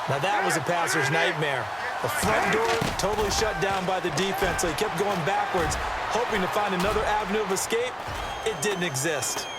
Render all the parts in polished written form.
Now that was a passer's nightmare. The front door totally shut down by the defense, so he kept going backwards, hoping to find another avenue of escape. It didn't exist.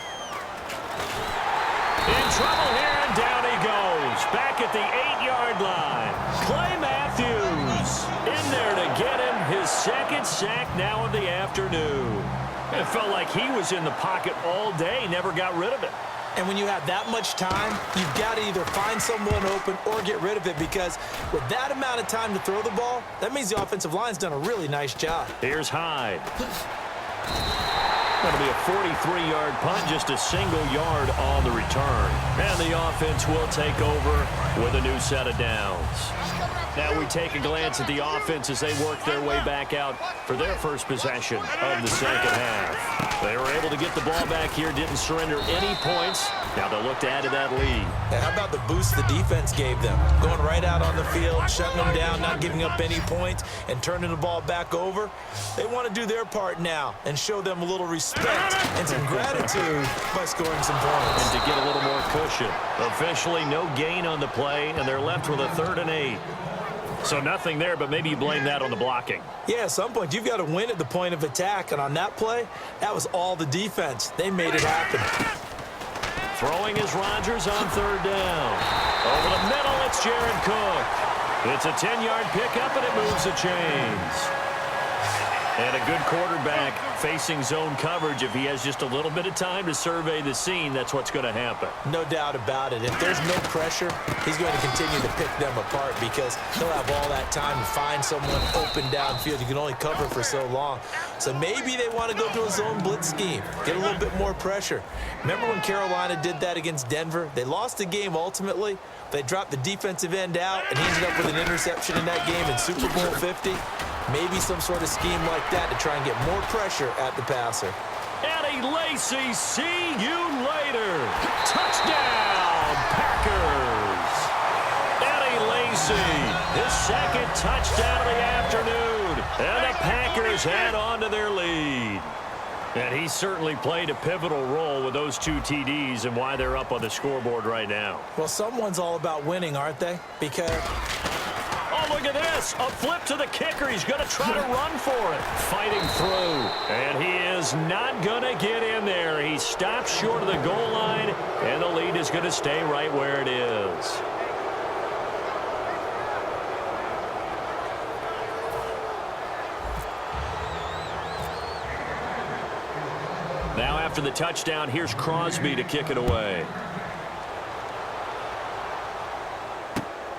In trouble here, and down he goes. Back at the 8-yard line. Clay Matthews in there to get him his second sack now of the afternoon. It felt like he was in the pocket all day, never got rid of it. And when you have that much time, you've got to either find someone open or get rid of it, because with that amount of time to throw the ball, that means the offensive line's done a really nice job. Here's Hyde. Going to be a 43-yard punt, just a single yard on the return. And the offense will take over with a new set of downs. Now we take a glance at the offense as they work their way back out for their first possession of the second half. They were able to get the ball back here, didn't surrender any points. Now they'll look to add to that lead. And how about the boost the defense gave them? Going right out on the field, shutting them down, not giving up any points, and turning the ball back over. They want to do their part now and show them a little respect and some gratitude by scoring some points. And to get a little more cushion. Officially no gain on the play, and they're left with a 3rd and 8. So nothing there, but maybe you blame that on the blocking. Yeah, at some point, you've got to win at the point of attack. And on that play, that was all the defense. They made it happen. Throwing is Rodgers on 3rd down. Over the middle, it's Jared Cook. It's a 10-yard pickup, and it moves the chains. And a good quarterback facing zone coverage. If he has just a little bit of time to survey the scene, that's what's going to happen. No doubt about it. If there's no pressure, he's going to continue to pick them apart, because he'll have all that time to find someone open downfield. You can only cover for so long. So maybe they want to go to a zone blitz scheme, get a little bit more pressure. Remember when Carolina did that against Denver? They lost the game ultimately. They dropped the defensive end out, and he ended up with an interception in that game in Super Bowl 50. Maybe some sort of scheme like that to try and get more pressure at the passer. Eddie Lacy, see you later. Touchdown, Packers. Eddie Lacy, his second touchdown of the afternoon. And the Packers add on to their lead. And he certainly played a pivotal role with those 2 TDs and why they're up on the scoreboard right now. Well, someone's all about winning, aren't they? Because... oh, look at this. A flip to the kicker. He's going to try to run for it. Fighting through. And he is not going to get in there. He stops short of the goal line, and the lead is going to stay right where it is. Now after the touchdown, here's Crosby to kick it away.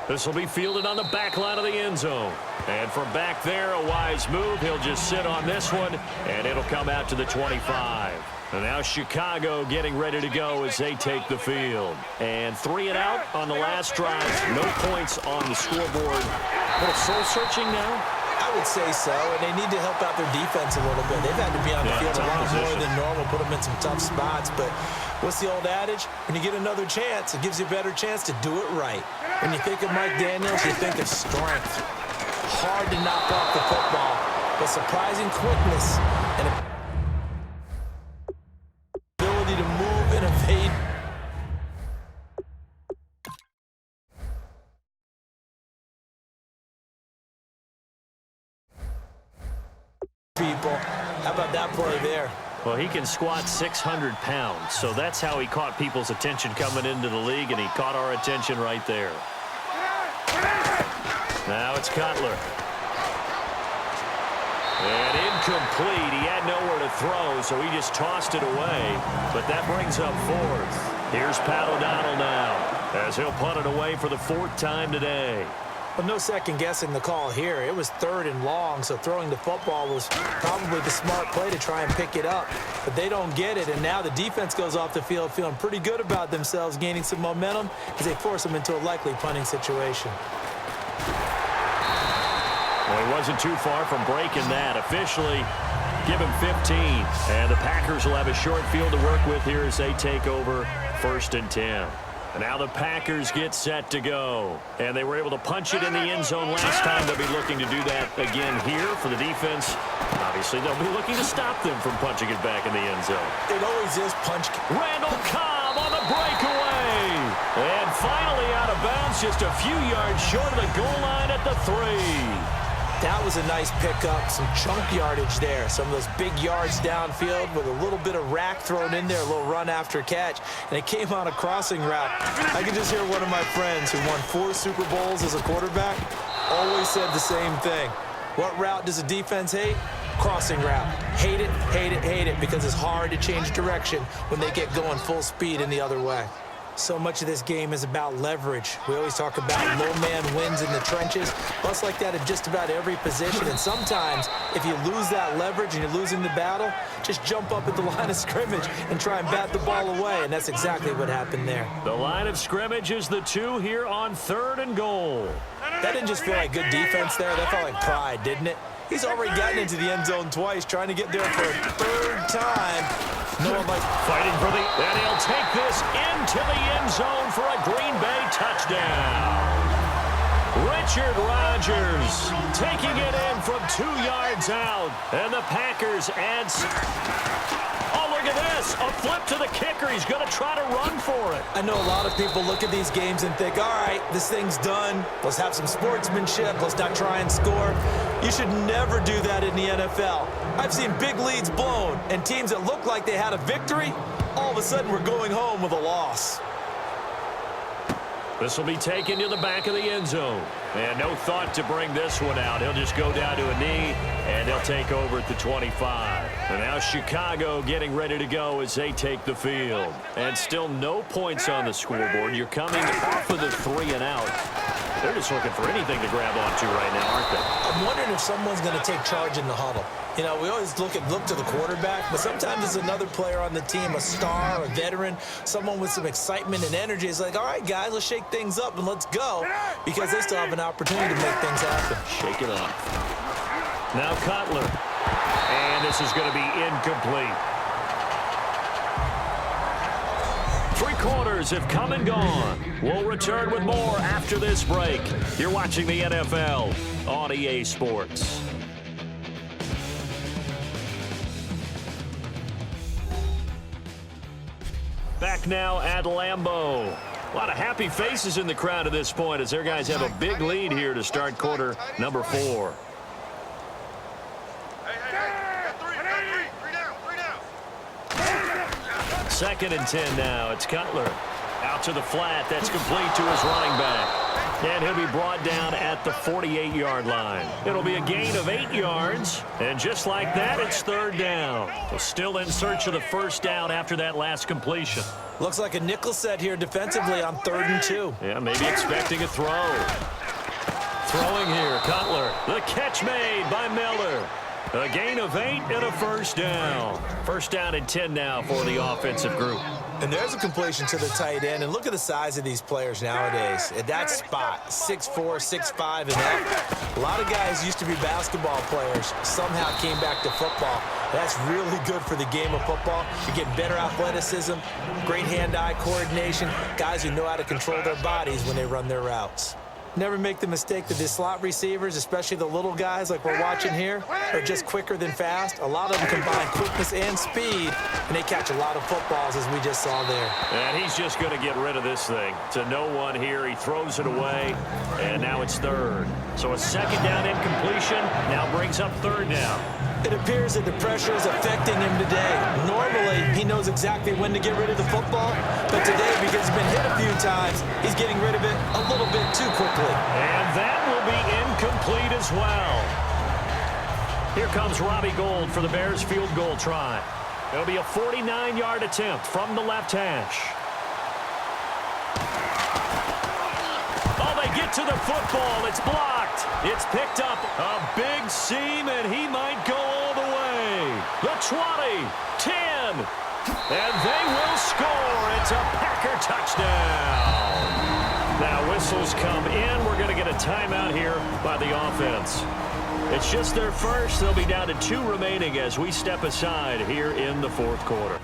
This will be fielded on the back line of the end zone. And from back there, a wise move. He'll just sit on this one, and it'll come out to the 25. And now Chicago getting ready to go as they take the field. And 3 and out on the last drive. No points on the scoreboard. A little soul-searching now? I would say so, and they need to help out their defense a little bit. They've had to be on the field a lot more than normal, put them in some tough spots. But what's the old adage? When you get another chance, it gives you a better chance to do it right. When you think of Mike Daniels, you think of strength. Hard to knock off the football, but surprising quickness and ability to move and evade. People, how about that play there? Well, he can squat 600 pounds, so that's how he caught people's attention coming into the league, and he caught our attention right there. Now it's Cutler. And incomplete. He had nowhere to throw, so he just tossed it away. But that brings up 4th. Here's Pat O'Donnell now, as he'll punt it away for the 4th time today. Well, no second-guessing the call here. It was 3rd and long, so throwing the football was probably the smart play to try and pick it up. But they don't get it, and now the defense goes off the field feeling pretty good about themselves, gaining some momentum as they force them into a likely punting situation. Well, he wasn't too far from breaking that. Officially, give him 15. And the Packers will have a short field to work with here as they take over 1st and 10. And now the Packers get set to go. And they were able to punch it in the end zone last time. They'll be looking to do that again here for the defense. Obviously, they'll be looking to stop them from punching it back in the end zone. It always is punch. Randall Cobb on the breakaway. And finally out of bounds, just a few yards short of the goal line at the 3. That was a nice pickup, some chunk yardage there. Some of those big yards downfield with a little bit of rack thrown in there, a little run after catch, and it came on a crossing route. I can just hear one of my friends who won 4 Super Bowls as a quarterback always said the same thing. What route does a defense hate? Crossing route. Hate it, hate it, hate it, because it's hard to change direction when they get going full speed in the other way. So much of this game is about leverage. We always talk about low man wins in the trenches. Well, it's like that at just about every position. And sometimes, if you lose that leverage and you're losing the battle, just jump up at the line of scrimmage and try and bat the ball away. And that's exactly what happened there. The line of scrimmage is the 2 here on 3rd and goal. That didn't just feel like good defense there. That felt like pride, didn't it? He's already gotten into the end zone twice, trying to get there for a 3rd time. No one like fighting for the, and he'll take this into the end zone for a Green Bay touchdown. Richard Rodgers taking it in from 2 yards out, and the Packers add. Oh, look at this, a flip to the kicker. He's going to try to run for it. I know a lot of people look at these games and think, all right, this thing's done. Let's have some sportsmanship. Let's not try and score. You should never do that in the NFL. I've seen big leads blown, and teams that look like they had a victory, all of a sudden we're going home with a loss. This will be taken to the back of the end zone. And no thought to bring this one out. He'll just go down to a knee, and they'll take over at the 25. And now Chicago getting ready to go as they take the field. And still no points on the scoreboard. You're coming off of the 3 and out. They're just looking for anything to grab onto right now, aren't they? I'm wondering if someone's going to take charge in the huddle. You know, we always look to the quarterback, but sometimes it's another player on the team, a star, a veteran, someone with some excitement and energy. It's like, all right, guys, let's shake things up and let's go, because they still have an opportunity to make things happen. Shake it up. Now Cutler. And this is going to be incomplete. 3 quarters have come and gone. We'll return with more after this break. You're watching the NFL on EA Sports. Back now at Lambeau. A lot of happy faces in the crowd at this point as their guys have a big lead here to start quarter number 4. Second and 10 now. It's Cutler. Out to the flat. That's complete to his running back. And he'll be brought down at the 48-yard line. It'll be a gain of 8 yards. And just like that, it's 3rd down. So still in search of the 1st down after that last completion. Looks like a nickel set here defensively on 3rd and 2. Yeah, maybe expecting a throw. Throwing here, Cutler. The catch made by Miller. A gain of 8 and a 1st down. 1st down and 10 now for the offensive group. And there's a completion to the tight end. And look at the size of these players nowadays. At that spot, 6'4", 6'5", and up. A lot of guys used to be basketball players, somehow came back to football. That's really good for the game of football. You're getting better athleticism, great hand-eye coordination, guys who know how to control their bodies when they run their routes. Never make the mistake that the slot receivers, especially the little guys like we're watching here, are just quicker than fast. A lot of them combine quickness and speed, and they catch a lot of footballs, as we just saw there. And he's just going to get rid of this thing. To no one here. He throws it away, and now it's 3rd. So a 2nd down incompletion now brings up 3rd down. It appears that the pressure is affecting him today. Normally, he knows exactly when to get rid of the football, but today, because he's been hit a few times, he's getting rid of it a little bit too quickly. And that will be incomplete as well. Here comes Robbie Gould for the Bears field goal try. It'll be a 49-yard attempt from the left hash. Oh, they get to the football. It's blocked. It's picked up a big seam, and he might go all the way. The 20, 10, and they will score. It's a Packer touchdown. Now whistles come in. We're going to get a timeout here by the offense. It's just their first. They'll be down to 2 remaining as we step aside here in the 4th quarter.